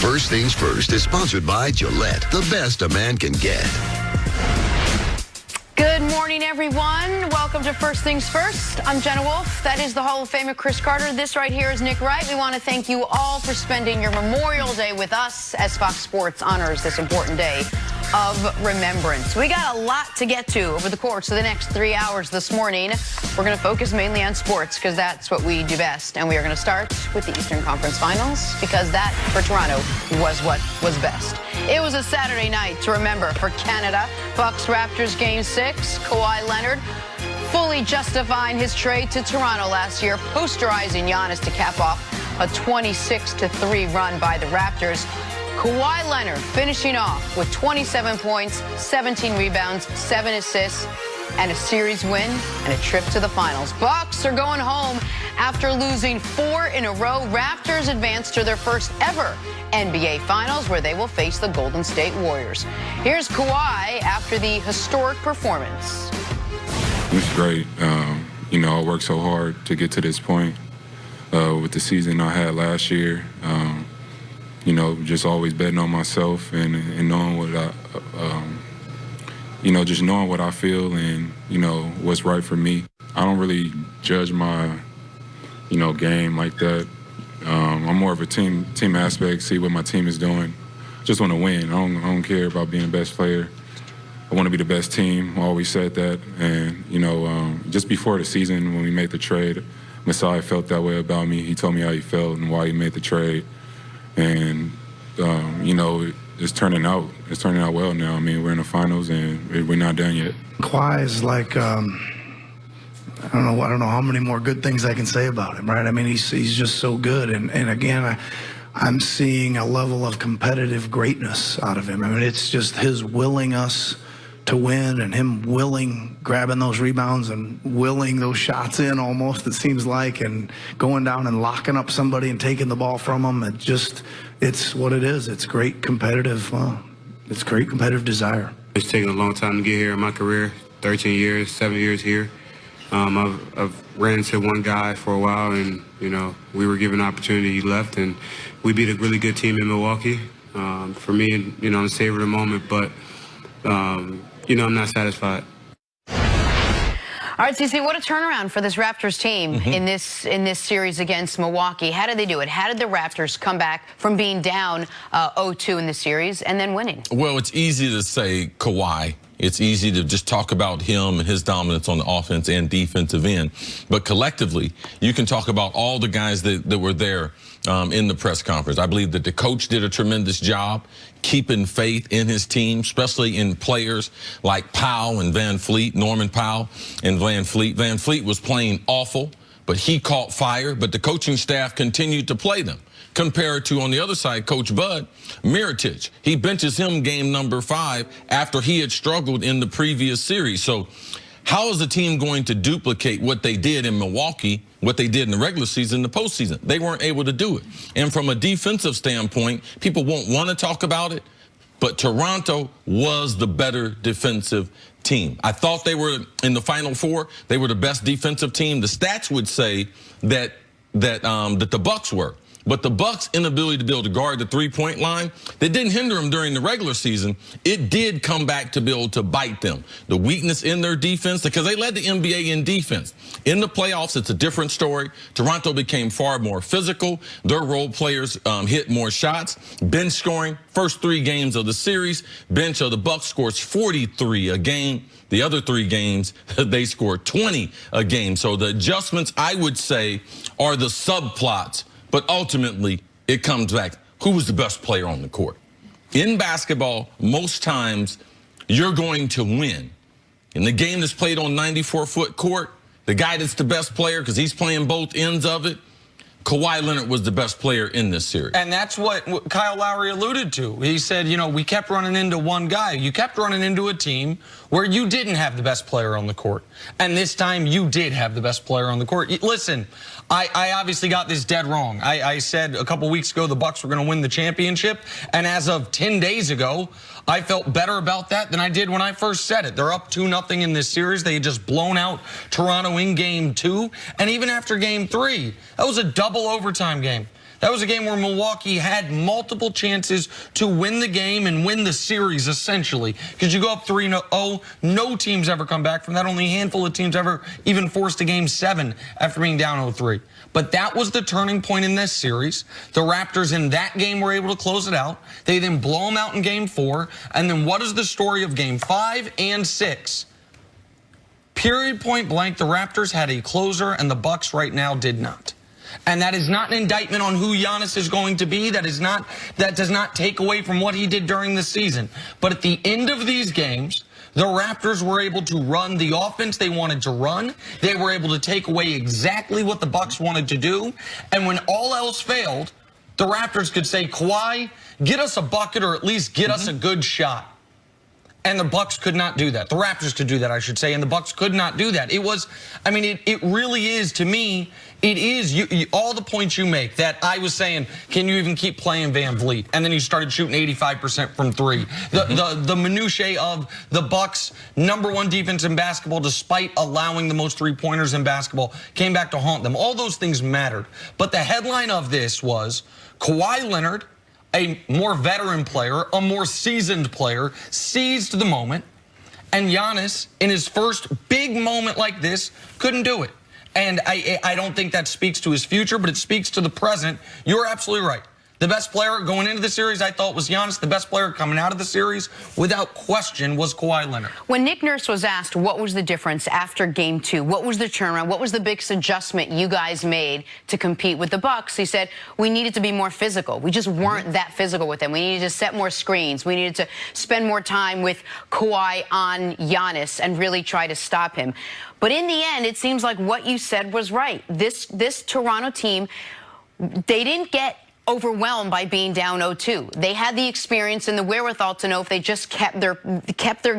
First Things First is sponsored by Gillette, the best a man can get. Good morning, everyone. Welcome to First Things First. I'm Jenna Wolf. That is the Hall of Famer Chris Carter. This right here is Nick Wright. We want to thank you all for spending your Memorial Day with us as Fox Sports honors this important day of remembrance. We got a lot to get to over the course of the next 3 hours this morning. We're going to focus mainly on sports because that's what we do best. And we are going to start with the Eastern Conference Finals because that, for Toronto, was what was best. It was a Saturday night to remember for Canada. Bucks Raptors Game 6. Kawhi Leonard fully justifying his trade to Toronto last year, posterizing Giannis to cap off a 26-3 run by the Raptors. Kawhi Leonard finishing off with 27 points, 17 rebounds, 7 assists, and a series win and a trip to the finals. Bucks are going home after losing 4 in a row. Raptors advance to their first ever NBA Finals, where they will face the Golden State Warriors. Here's Kawhi after the historic performance. It's great. You know, I worked so hard to get to this point with the season I had last year. You know, just always betting on myself and knowing what you know, just knowing what I feel and, you know, what's right for me. I don't really judge my, you know, game like that. I'm more of a team aspect, see what my team is doing. Just want to win. I don't care about being the best player. I want to be the best team. I always said that. And, you know, just before the season when we made the trade, Masai felt that way about me. He told me how he felt and why he made the trade. And, you know, it's turning out. It's turning out well now. I mean, we're in the finals and we're not done yet. Kawhi is like, I don't know how many more good things I can say about him, right? I mean, he's just so good. And again, I'm seeing a level of competitive greatness out of him. I mean, it's just his willingness to win and him grabbing those rebounds and willing those shots in almost, it seems like, and going down and locking up somebody and taking the ball from them. It's what it is. It's great competitive, it's great competitive desire. It's taken a long time to get here in my career, 13 years, 7 years here. I've ran into one guy for a while, and, you know, we were given an opportunity, he left, and we beat a really good team in Milwaukee. For me, you know, I'm savor the moment, but, you know, I'm not satisfied. All right, CC, what a turnaround for this Raptors team in this series against Milwaukee. How did they do it? How did the Raptors come back from being down 0-2 in the series and then winning? Well, it's easy to say Kawhi. It's easy to just talk about him and his dominance on the offense and defensive end. But collectively, you can talk about all the guys that were there in the press conference. I believe that the coach did a tremendous job keeping faith in his team, especially in players like Powell and Van Fleet, Norman Powell and Van Fleet. Van Fleet was playing awful, but he caught fire, but the coaching staff continued to play them. Compared to, on the other side, Coach Bud, Mirotic. He benches him game number 5 after he had struggled in the previous series. So how is the team going to duplicate what they did in Milwaukee, what they did in the regular season, the postseason? They weren't able to do it. And from a defensive standpoint, people won't want to talk about it, but Toronto was the better defensive team. I thought they were in the Final Four. They were the best defensive team. The stats would say that the Bucks were. But the Bucks' inability to be able to guard the three-point line, that didn't hinder them during the regular season. It did come back to be able to bite them. The weakness in their defense, because they led the NBA in defense. In the playoffs, it's a different story. Toronto became far more physical. Their role players hit more shots. Bench scoring, first 3 games of the series. Bench of the Bucks scores 43 a game. The other 3 games, they scored 20 a game. So the adjustments, I would say, are the subplots. But ultimately, it comes back, who was the best player on the court? In basketball, most times, you're going to win. In the game that's played on 94-foot court, the guy that's the best player, because he's playing both ends of it, Kawhi Leonard was the best player in this series. And that's what Kyle Lowry alluded to. He said, you know, we kept running into one guy. You kept running into a team where you didn't have the best player on the court. And this time you did have the best player on the court. Listen, I obviously got this dead wrong. I said a couple weeks ago the Bucks were going to win the championship. And as of 10 days ago, I felt better about that than I did when I first said it. They're up 2-0 in this series. They had just blown out Toronto in Game 2. And even after Game 3, that was a double overtime game. That was a game where Milwaukee had multiple chances to win the game and win the series, essentially. Because you go up 3-0, no team's ever come back from that. Only a handful of teams ever even forced a game 7 after being down 0-3. But that was the turning point in this series. The Raptors in that game were able to close it out. They then blow them out in game 4. And then what is the story of game 5 and 6? Period, point blank, the Raptors had a closer and the Bucks right now did not. And that is not an indictment on who Giannis is going to be. That does not take away from what he did during the season. But at the end of these games, the Raptors were able to run the offense they wanted to run. They were able to take away exactly what the Bucks wanted to do. And when all else failed, the Raptors could say, Kawhi, get us a bucket or at least get us a good shot. And the Bucks could not do that. The Raptors could do that, I should say, and the Bucks could not do that. It was, I mean, it really is, to me, it is all the points you make that I was saying, can you even keep playing Van Vliet? And then he started shooting 85% from 3. The minutiae of the Bucks' #1 defense in basketball, despite allowing the most 3-pointers in basketball, came back to haunt them. All those things mattered. But the headline of this was Kawhi Leonard, a more veteran player, a more seasoned player, seized the moment, and Giannis, in his first big moment like this, couldn't do it. And I don't think that speaks to his future, but it speaks to the present. You're absolutely right. The best player going into the series, I thought, was Giannis. The best player coming out of the series, without question, was Kawhi Leonard. When Nick Nurse was asked what was the difference after Game 2, what was the turnaround, what was the biggest adjustment you guys made to compete with the Bucks, he said, we needed to be more physical. We just weren't that physical with them. We needed to set more screens. We needed to spend more time with Kawhi on Giannis and really try to stop him. But in the end, it seems like what you said was right. This Toronto team, they didn't get overwhelmed by being down 0-2. They had the experience and the wherewithal to know if they just kept their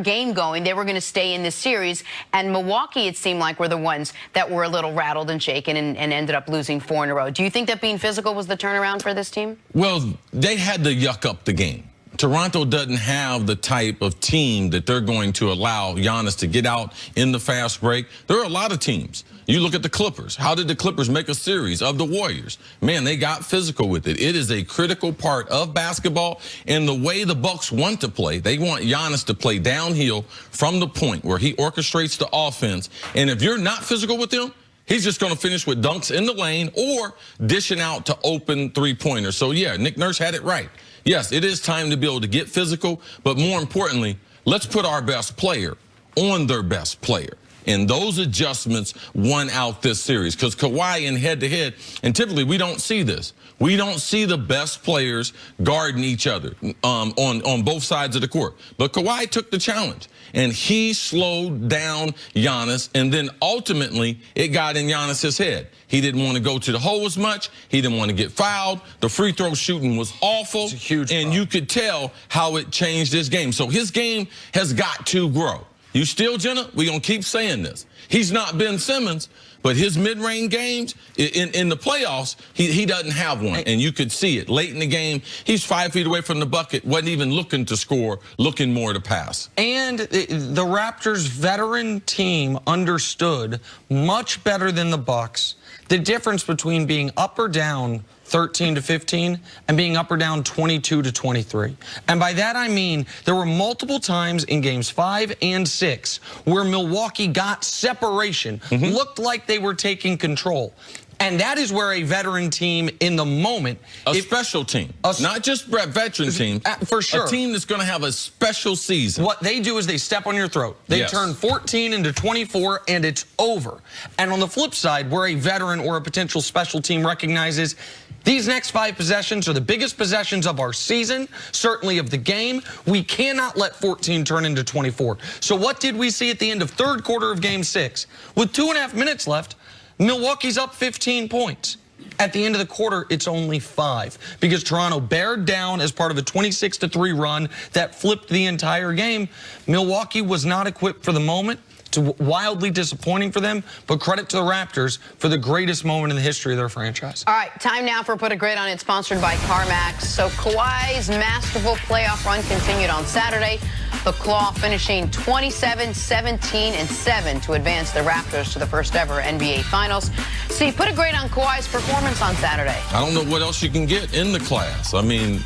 game going, they were going to stay in this series. And Milwaukee, it seemed like, were the ones that were a little rattled and shaken and ended up losing 4 in a row. Do you think that being physical was the turnaround for this team? Well, they had to yuck up the game. Toronto doesn't have the type of team that they're going to allow Giannis to get out in the fast break. There are a lot of teams. You look at the Clippers. How did the Clippers make a series of the Warriors? Man, they got physical with it. It is a critical part of basketball. And the way the Bucks want to play, they want Giannis to play downhill from the point where he orchestrates the offense. And if you're not physical with him, he's just going to finish with dunks in the lane or dishing out to open 3-pointers. So, yeah, Nick Nurse had it right. Yes, it is time to be able to get physical, but more importantly, let's put our best player on their best player. And those adjustments won out this series because Kawhi in head-to-head, and typically we don't see this. We don't see the best players guarding each other on both sides of the court. But Kawhi took the challenge, and he slowed down Giannis, and then ultimately it got in Giannis's head. He didn't want to go to the hole as much. He didn't want to get fouled. The free throw shooting was awful. It's a huge and problem. You could tell how it changed his game. So his game has got to grow. You still, Jenna? We're going to keep saying this. He's not Ben Simmons, but his mid-range games in the playoffs, he doesn't have one. And you could see it. Late in the game, he's 5 feet away from the bucket, wasn't even looking to score, looking more to pass. And the Raptors' veteran team understood much better than the Bucks the difference between being up or down 13-15 and being up or down 22-23. And by that I mean there were multiple times in games 5 and 6 where Milwaukee got separation, looked like they were taking control. And that is where a veteran team in the moment, a special team, not just veteran team, for sure, a team that's going to have a special season. What they do is they step on your throat. They turn 14 into 24, and it's over. And on the flip side, where a veteran or a potential special team recognizes these next 5 possessions are the biggest possessions of our season, certainly of the game. We cannot let 14 turn into 24. So what did we see at the end of third quarter of game 6? With 2.5 minutes left, Milwaukee's up 15 points. At the end of the quarter, it's only 5 because Toronto bared down as part of a 26-3 run that flipped the entire game. Milwaukee was not equipped for the moment. It's wildly disappointing for them, but credit to the Raptors for the greatest moment in the history of their franchise. All right, time now for Put a Grid on It, sponsored by CarMax. So Kawhi's masterful playoff run continued on Saturday. The Claw finishing 27-17-7 to advance the Raptors to the first ever NBA Finals. So you put a grade on Kawhi's performance on Saturday. I don't know what else you can get in the class. I mean,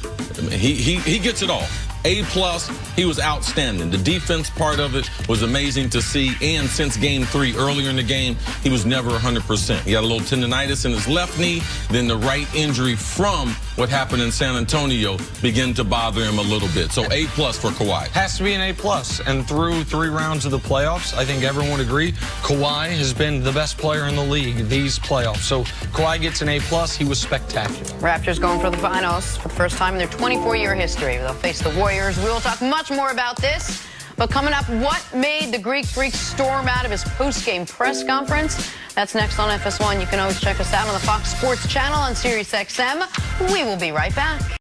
he gets it all. A+, he was outstanding. The defense part of it was amazing to see. And since game 3, earlier in the game, he was never 100%. He had a little tendonitis in his left knee. Then the right injury from what happened in San Antonio began to bother him a little bit. So A+ for Kawhi. Has to be an A+. And through 3 rounds of the playoffs, I think everyone would agree, Kawhi has been the best player in the league these playoffs. So Kawhi gets an A+. He was spectacular. Raptors going for the finals for the first time in their 24-year history. They'll face the Warriors. We will talk much more about this. But coming up, what made the Greek Freak storm out of his post-game press conference? That's next on FS1. You can always check us out on the Fox Sports channel on SiriusXM. We will be right back.